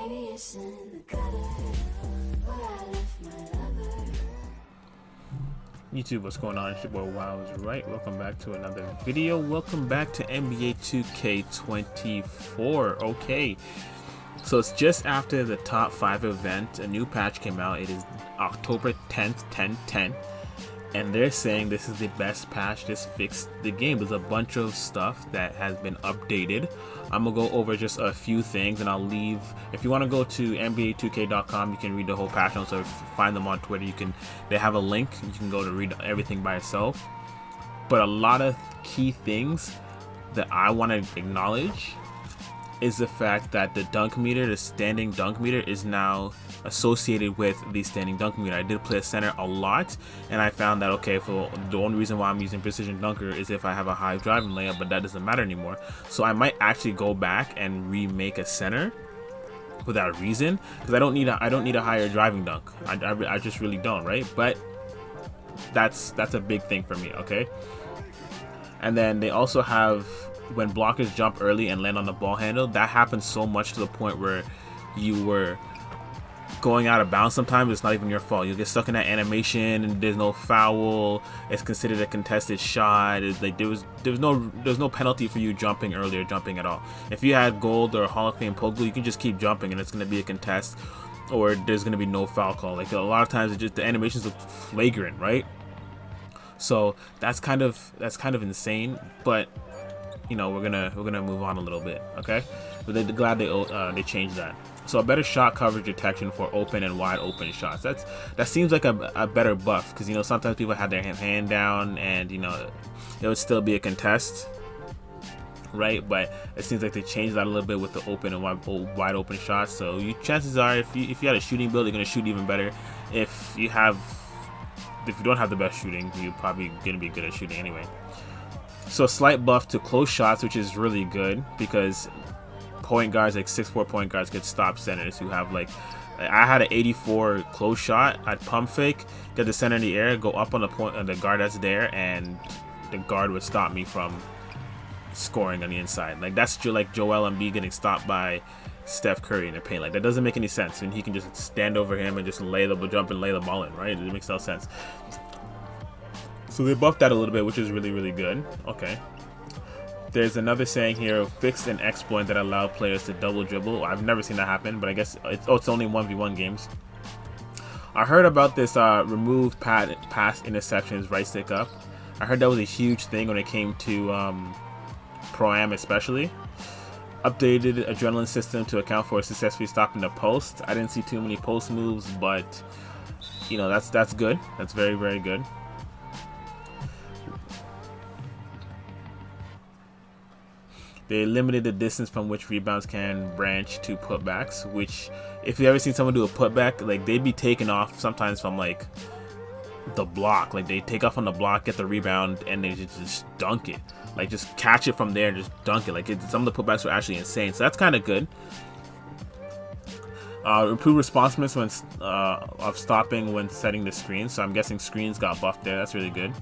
Maybe it's in the gutter where I left my lover. YouTube, what's going on? It's your boy Wow is right. Welcome back to another video. Welcome back to NBA 2K24. Okay, so it's just after the top 5 event. A new patch came out. It is October 10th, 10/10, and they're saying this is the best patch. This fixed the game. There's a bunch of stuff that has been updated. I'm gonna go over just a few things, and I'll leave. If you want to go to NBA2K.com, you can read the whole patch notes, or find them on Twitter. They have a link. You can go to read everything by yourself. But a lot of key things that I want to acknowledge is the fact that the dunk meter, the standing dunk meter, is now associated with the standing dunk meter. I did play a center a lot, and I found that, okay, for the only reason why I'm using precision dunker is if I have a high driving layup, but that doesn't matter anymore. So I might actually go back and remake a center for that reason, because I don't need a higher driving dunk. I just really don't, right? But that's a big thing for me, okay? And then they also have, when blockers jump early and land on the ball handle, that happens so much to the point where you were going out of bounds. Sometimes it's not even your fault. You get stuck in that animation and there's no foul. It's considered a contested shot. It's like there's no penalty for you jumping early or jumping at all. If you had gold or Hall of Fame Pogo, you can just keep jumping and it's going to be a contest, or there's going to be no foul call. Like a lot of times, it's just the animations look flagrant, right? So that's kind of insane, but you know, we're gonna move on a little bit, okay? But they're glad they changed that. So a better shot coverage detection for open and wide open shots. That seems like a better buff, because you know sometimes people had their hand down and you know it would still be a contest, right? But it seems like they changed that a little bit with the open and wide open shots. So chances are, if you had a shooting build, you're gonna shoot even better. If you don't have the best shooting, you're probably gonna be good at shooting anyway. So a slight buff to close shots, which is really good, because point guards, like 6'4" point guards, could stop centers who have like I had an 84 close shot. I'd pump fake, get the center in the air, go up on the point, the guard that's there, and the guard would stop me from scoring on the inside. Like that's like Joel Embiid getting stopped by Steph Curry in the paint. Like that doesn't make any sense, and he can just stand over him and just jump and lay the ball in, right? It makes no sense. So they buffed that a little bit, which is really, really good. Okay. There's another saying here, fixed an exploit that allowed players to double dribble. I've never seen that happen, but I guess it's only 1v1 games. I heard about this removed pass interceptions right stick up. I heard that was a huge thing when it came to Pro-Am especially. Updated adrenaline system to account for successfully stopping the post. I didn't see too many post moves, but you know that's good. That's very, very good. They limited the distance from which rebounds can branch to putbacks, which if you ever seen someone do a putback, like they'd be taken off sometimes from like the block. Like they take off on the block, get the rebound, and they just dunk it. Like just catch it from there and just dunk it. Like some of the putbacks were actually insane. So that's kind of good. Improved responsiveness when of stopping when setting the screen. So I'm guessing screens got buffed there. That's really good.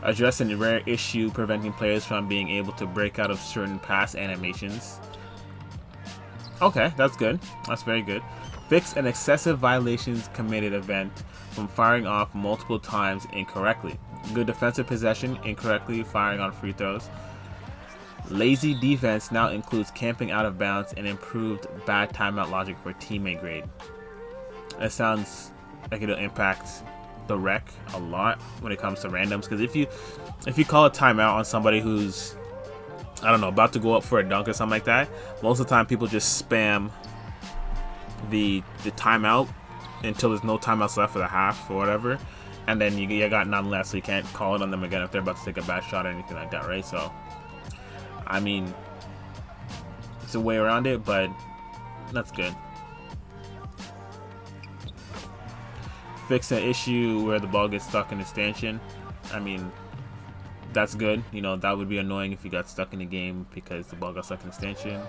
Addressing a rare issue preventing players from being able to break out of certain pass animations. Okay, that's good. That's very good. Fix an excessive violations committed event from firing off multiple times incorrectly. Good defensive possession, incorrectly firing on free throws. Lazy defense now includes camping out of bounds and improved bad timeout logic for teammate grade. That sounds like it'll impact the rec a lot when it comes to randoms, because if you call a timeout on somebody who's, I don't know, about to go up for a dunk or something like that, most of the time people just spam the timeout until there's no timeouts left for the half or whatever, and then you got none left, so you can't call it on them again if they're about to take a bad shot or anything like that, right? So I mean, it's a way around it, but that's good. Fix an issue where the ball gets stuck in the stanchion. I mean, that's good. You know, that would be annoying if you got stuck in the game because the ball got stuck in the stanchion.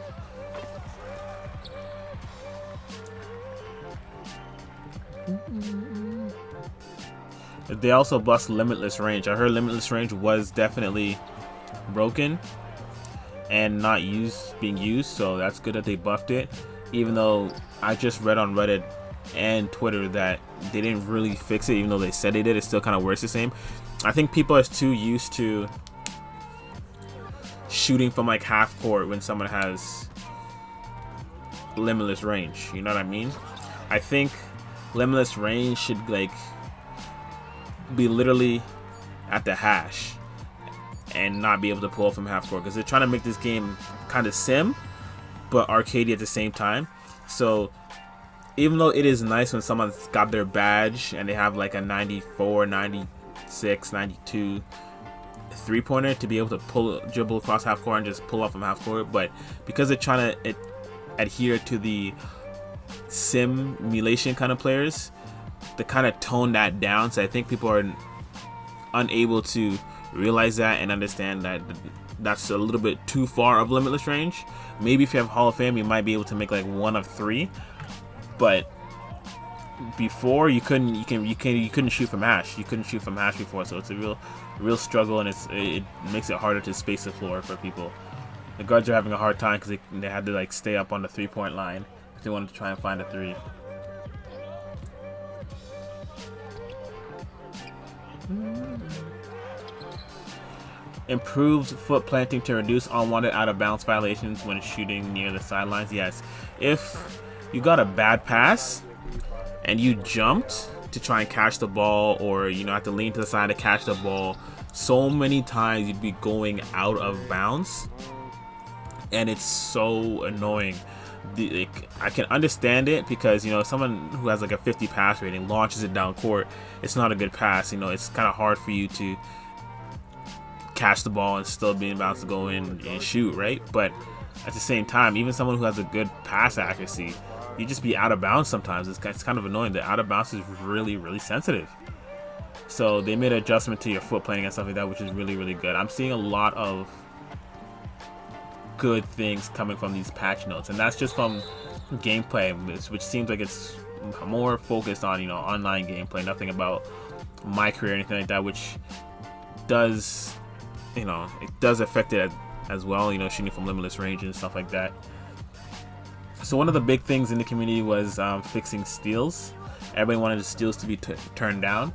They also bust limitless range. I heard limitless range was definitely broken. and not being used, so that's good that they buffed it. Even though I just read on Reddit and Twitter that they didn't really fix it, even though they said they did, it still kind of works the same. I think people are too used to shooting from like half court when someone has limitless range. You know what I mean? I think limitless range should like be literally at the hash and not be able to pull from half court, because they're trying to make this game kind of sim but arcadey at the same time. So even though it is nice when someone's got their badge and they have like a 94, 96, 92 three-pointer to be able to dribble across half court and just pull off from half court, but because they're trying to adhere to the simulation kind of players, they kind of tone that down. So I think people are unable to realize that and understand that that's a little bit too far of limitless range. Maybe if you have Hall of Fame, you might be able to make like 1 of 3, but before you couldn't shoot from hash. You couldn't shoot from hash before, so it's a real struggle, and it makes it harder to space the floor for people. The guards are having a hard time because they had to like stay up on the 3-point line if they wanted to try and find a 3. Improved foot planting to reduce unwanted out of bounds violations when shooting near the sidelines. Yes, if you got a bad pass and you jumped to try and catch the ball, or have to lean to the side to catch the ball, so many times you'd be going out of bounds, and it's so annoying. I can understand it because someone who has like a 50 pass rating launches it down court, it's not a good pass. It's kind of hard for you to catch the ball and still be in bounds to go in and shoot, right? But at the same time, even someone who has a good pass accuracy, you just be out of bounds sometimes. It's kind of annoying. The out of bounds is really, really sensitive. So they made an adjustment to your foot planting and stuff like that, which is really, really good. I'm seeing a lot of good things coming from these patch notes, and that's just from gameplay, which seems like it's more focused on online gameplay, nothing about my career or anything like that, which does it does affect it as well, shooting from limitless range and stuff like that. So one of the big things in the community was fixing steals. Everybody wanted the steals to be turned down.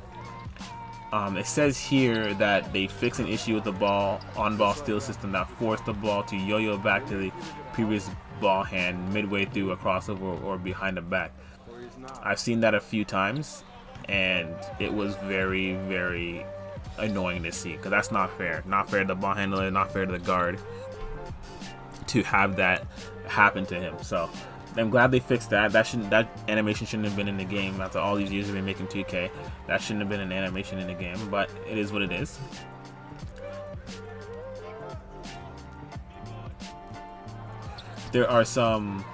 It says here that they fixed an issue with the on-ball steal system that forced the ball to yo-yo back to the previous ball hand midway through a crossover or behind the back. I've seen that a few times, and it was very, very annoying to see, because that's not fair. Not fair to the ball handler, not fair to the guard to have that happen to him. So I'm glad they fixed that. That animation shouldn't have been in the game after all these years of been making 2K. That shouldn't have been an animation in the game, but it is what it is. There are some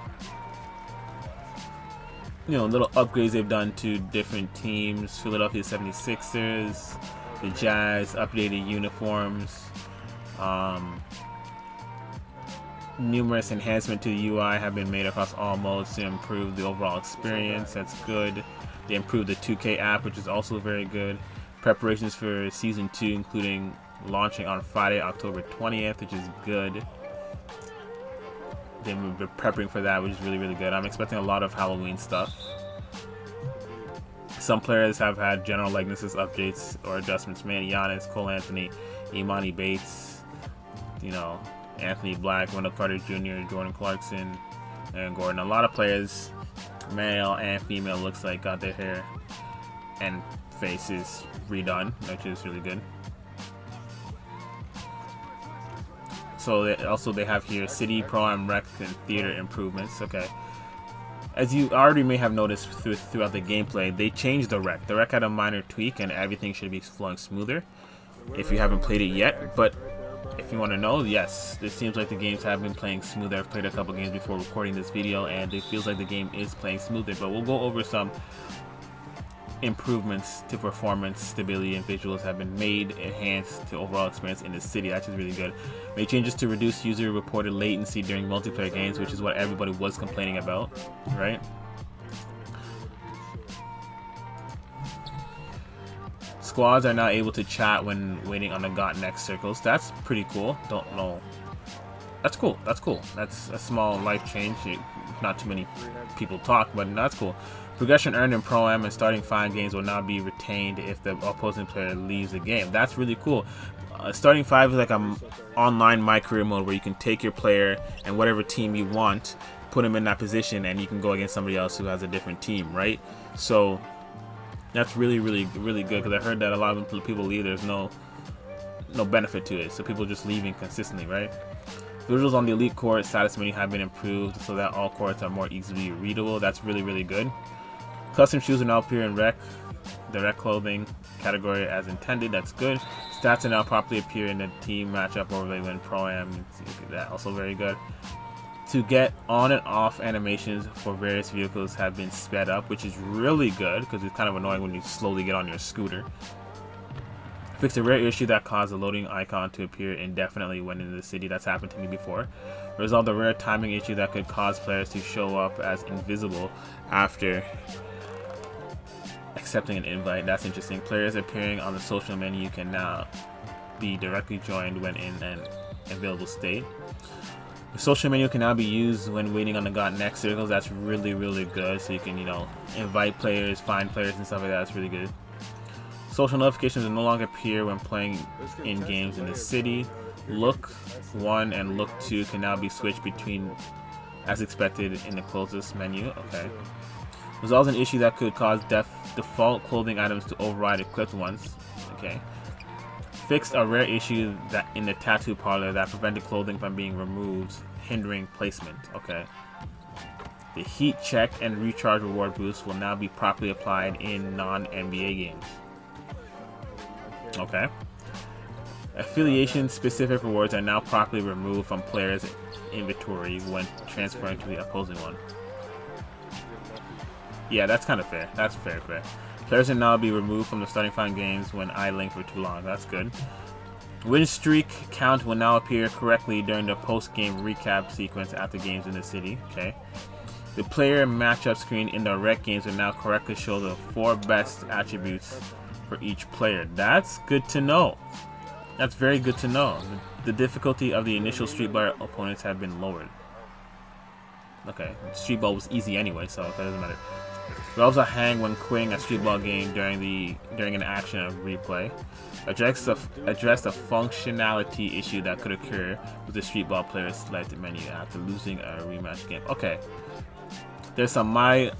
little upgrades they've done to different teams. Philadelphia 76ers, the Jazz, updated uniforms, numerous enhancements to the UI have been made across all modes to improve the overall experience. That's good. They improved the 2K app, which is also very good. Preparations for Season 2, including launching on Friday, October 20th, which is good. They've been prepping for that, which is really, really good. I'm expecting a lot of Halloween stuff. Some players have had general likenesses updates or adjustments made. Giannis, Cole Anthony, Imani Bates, Anthony Black, Wendell Carter Jr., Jordan Clarkson, and Gordon. A lot of players, male and female, looks like got their hair and faces redone, which is really good. So they have here city, pro-am, rec, and theater improvements. Okay. As you already may have noticed throughout the gameplay, they changed the rec. The rec had a minor tweak, and everything should be flowing smoother if you haven't played it yet. But if you want to know, yes, it seems like the games have been playing smoother. I've played a couple games before recording this video, and it feels like the game is playing smoother. But we'll go over some improvements to performance, stability, and visuals have been made, enhanced to overall experience in the city. That's just really good. Made changes to reduce user-reported latency during multiplayer games, which is what everybody was complaining about, right? Squads are now able to chat when waiting on the got next circles. That's pretty cool. Don't know That's cool. That's cool. That's a small life change. Not too many people talk, but that's cool. Progression earned in Pro Am and starting 5 games will now be retained if the opposing player leaves the game. That's really cool. Starting 5 is like a online My Career mode where you can take your player and whatever team you want, put him in that position, and you can go against somebody else who has a different team, right? So that's really good, because I heard that a lot of people leave. There's no benefit to it, so people just leaving consistently, right? Visuals on the Elite Court status menu have been improved so that all courts are more easily readable. That's really good. Custom shoes will now appear in the rec clothing category as intended. That's good. Stats will now properly appear in the team matchup overlay when Pro-Am. That also very good. To get on and off animations for various vehicles have been sped up, which is really good because it's kind of annoying when you slowly get on your scooter. Fix a rare issue that caused the loading icon to appear indefinitely when in the city. That's happened to me before. Resolve the rare timing issue that could cause players to show up as invisible after accepting an invite. That's interesting. Players appearing on the social menu can now be directly joined when in an available state. The social menu can now be used when waiting on the got next circles. That's really good. So you can, invite players, find players and stuff like that. That's really good. Social notifications will no longer appear when playing in games in the city. Look 1 and Look 2 can now be switched between as expected in the closest menu. Okay. Resolves an issue that could cause default clothing items to override equipped ones. Okay. Fixed a rare issue that in the tattoo parlor that prevented clothing from being removed, hindering placement. Okay. The heat check and recharge reward boost will now be properly applied in non-NBA games. Okay. Affiliation-specific rewards are now properly removed from players' inventory when transferring to the opposing one. Yeah, that's kind of fair. That's fair. Players will now be removed from the starting 5 games when idling for too long. That's good. Win streak count will now appear correctly during the post-game recap sequence after games in the city. Okay. The player matchup screen in the rec games will now correctly show the 4 best attributes for each player. That's good to know. That's very good to know. The difficulty of the initial Street Ball opponents have been lowered. Okay, Street Ball was easy anyway, so that doesn't matter. Valves will hang when quitting a Street Ball game during an action of replay. Address the functionality issue that could occur with the Street Ball player's selected menu after losing a rematch game. Okay, there's some My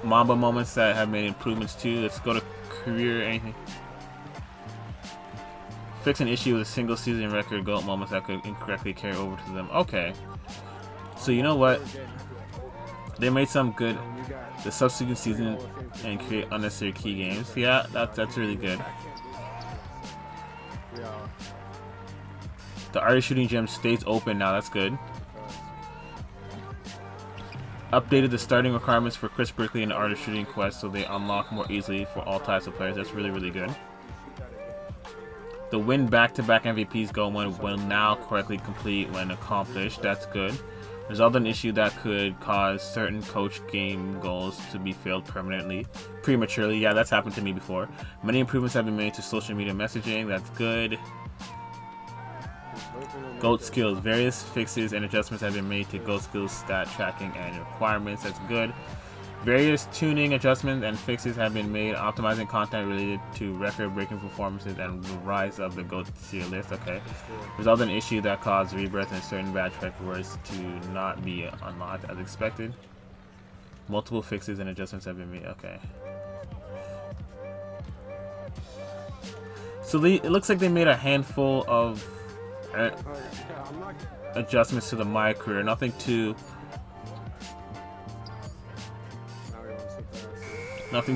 Mamba moments that have made improvements too. Let's go to career anything. Fix an issue with a single season record GOAT moments that could incorrectly carry over to them. Okay, so you know what? They made some good. The subsequent season and create unnecessary key games. Yeah, that's really good. The artist shooting gem stays open now. That's good. Updated the starting requirements for Chris Brickley and the artist shooting quest so they unlock more easily for all types of players. That's really good. The win back-to-back MVPs goal will now correctly complete when accomplished. That's good. Resolved an issue that could cause certain coach game goals to be failed prematurely. Yeah, that's happened to me before. Many improvements have been made to social media messaging. That's good. GOAT skills. Various fixes and adjustments have been made to GOAT skills stat tracking and requirements. That's good. Various tuning adjustments and fixes have been made, optimizing content related to record-breaking performances and the rise of the GOAT tier list. Okay. Resolved an issue that caused rebirth and certain badge records to not be unlocked as expected. Multiple fixes and adjustments have been made. Okay. So it looks like they made a handful of adjustments to the My Career. Nothing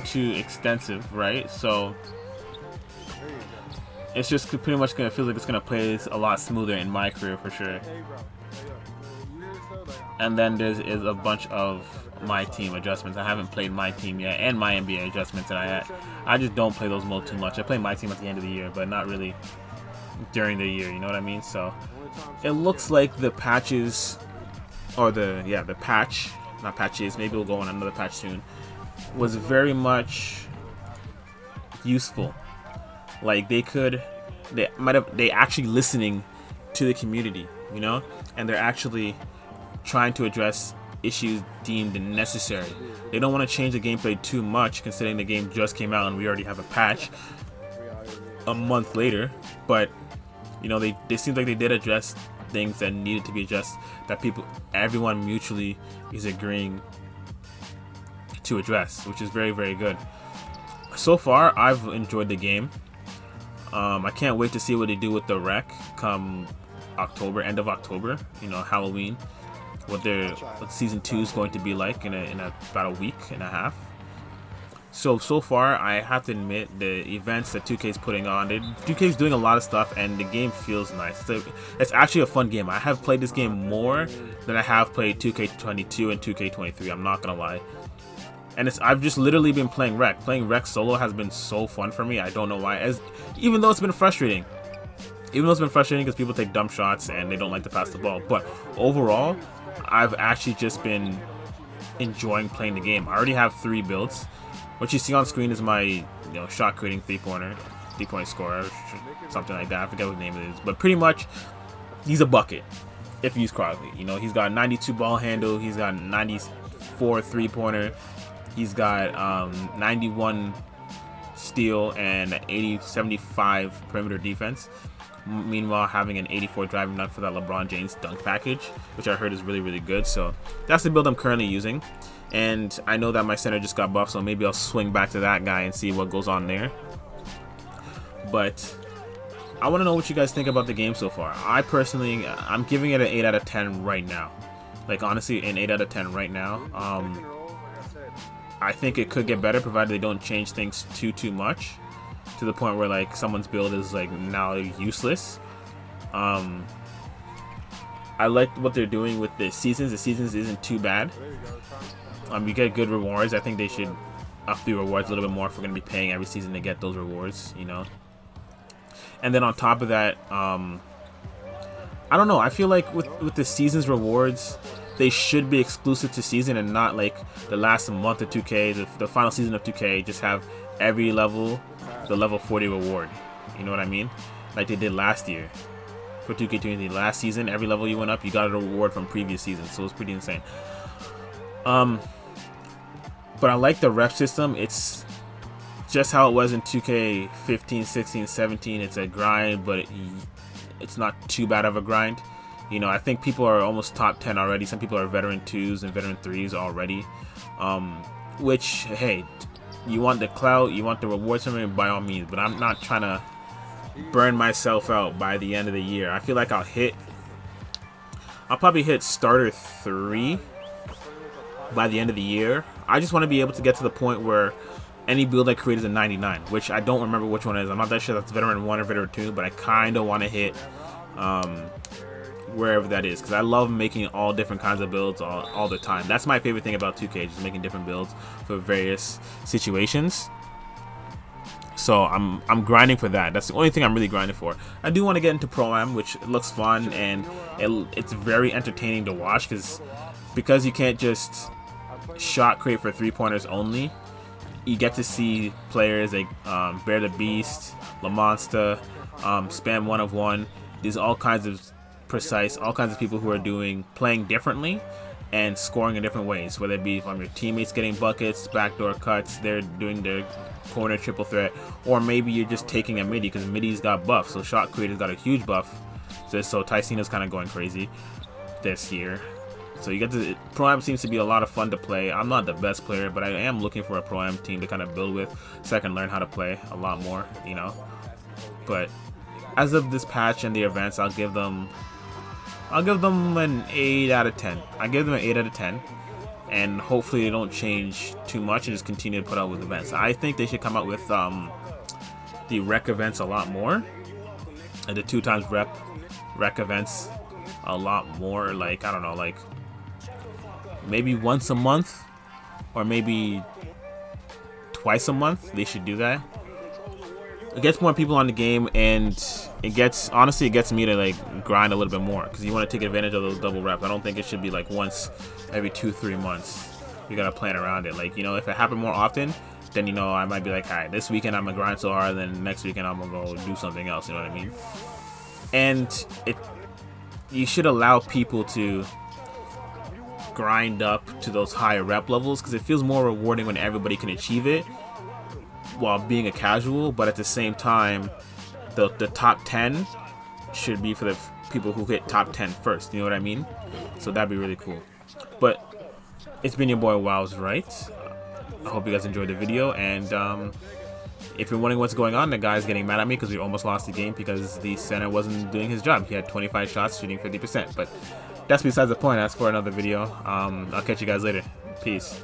too extensive, right? So it's just pretty much gonna feel like it's gonna play a lot smoother in My Career for sure. And then there's a bunch of My Team adjustments. I haven't played My Team yet, and My NBA adjustments, and I just don't play those modes too much. I play My Team at the end of the year, but not really during the year. You know what I mean? So it looks like the patches, or the patch, not patches. Maybe we'll go on another patch soon. Was very much useful. Like they actually listening to the community. you know, and they're actually trying to address issues deemed necessary. They don't want to change the gameplay too much, considering the game just came out and we already have a patch a month later. But you know, they seem like they did address things that needed to be addressed, that everyone mutually is agreeing to address, which is very, very good. So far, I've enjoyed the game. I can't wait to see what they do with the wreck come October, end of October, you know, Halloween. What season 2 is going to be like in about a week and a half. So far, I have to admit, the events that 2K is putting on, 2K is doing a lot of stuff, and the game feels nice. It's actually a fun game. I have played this game more than I have played 2K22 and 2K23. I'm not gonna lie. And I've just literally been playing Wreck. Playing Wreck solo has been so fun for me. I don't know why. Even though it's been frustrating. Even though it's been frustrating because people take dumb shots and they don't like to pass the ball. But overall, I've actually just been enjoying playing the game. I already have 3 builds. What you see on screen is my shot creating 3-point scorer, something like that. I forget what the name it is. But pretty much, he's a bucket if used correctly. You know, he's got 92 ball handle. He's got 94 3-pointer. He's got 91 steal and 75 perimeter defense. Meanwhile, having an 84 driving dunk for that LeBron James dunk package, which I heard is really, really good. So that's the build I'm currently using. And I know that my center just got buffed, so maybe I'll swing back to that guy and see what goes on there. But I want to know what you guys think about the game so far. I'm giving it an 8 out of 10 right now. Like, honestly, an 8 out of 10 right now. I think it could get better provided they don't change things too much to the point where like someone's build is like now useless. I like what they're doing with the seasons. The seasons isn't too bad. You get good rewards. I think they should up the rewards a little bit more if we're going to be paying every season to get those rewards, you know. And then on top of that, I don't know. I feel like with the season's rewards, they should be exclusive to season and not like the last month of 2K, the final season of 2K, just have every level, the level 40 reward. You know what I mean? Like they did last year for 2K20. Last season, every level you went up, you got a reward from previous seasons. So it's pretty insane. But I like the rep system. It's just how it was in 2K15, 16, 17. It's a grind, but it's not too bad of a grind. You know, I think people are almost top 10 already. Some people are veteran 2s and veteran 3s already. Which, hey, you want the clout, you want the rewards from it, by all means. But I'm not trying to burn myself out by the end of the year. I feel like I'll probably hit starter 3 by the end of the year. I just want to be able to get to the point where any build I create is a 99, which I don't remember which one it is. I'm not that sure that's veteran 1 or veteran 2, but I kind of want to hit wherever that is, because I love making all different kinds of builds all the time. That's my favorite thing about 2K, just making different builds for various situations. So I'm grinding for that. That's the only thing I'm really grinding for. I do want to get into Pro-Am, which looks fun and it's very entertaining to watch, because you can't just shot create for 3-pointers only. You get to see players like Bear the Beast, LaMonsta, Spam 1 of 1. There's all kinds of all kinds of people who are playing differently and scoring in different ways, whether it be from your teammates getting buckets, backdoor cuts, they're doing their corner triple threat, or maybe you're just taking a midi because midi's got buff, so shot creator's got a huge buff. So Tycena's kind of going crazy this year. So Pro-Am seems to be a lot of fun to play. I'm not the best player, but I am looking for a Pro-Am team to kind of build with so I can learn how to play a lot more, you know. But as of this patch and the events, I'll give them an 8 out of 10. I give them an 8 out of 10, and hopefully they don't change too much and just continue to put out with events. I think they should come out with the rec events a lot more, and the 2x rec events a lot more. Like, I don't know, like maybe once a month or maybe twice a month. They should do that. It gets more people on the game, and it gets me to like grind a little bit more, because you want to take advantage of those double reps. I don't think it should be like once every 2-3 months. You gotta plan around it. Like, you know, if it happened more often, then, you know, I might be like, all right, this weekend I'm gonna grind so hard, then next weekend I'm gonna go do something else. You know what I mean? And you should allow people to grind up to those higher rep levels, because it feels more rewarding when everybody can achieve it while being a casual. But at the same time, the top 10 should be for the people who hit top 10 first, you know what I mean? So that'd be really cool. But it's been your boy Wows Right. I hope you guys enjoyed the video, and if you're wondering what's going on, the guy's getting mad at me because we almost lost the game because the center wasn't doing his job. He had 25 shots shooting 50%, but that's besides the point. That's for another video. I'll catch you guys later. Peace.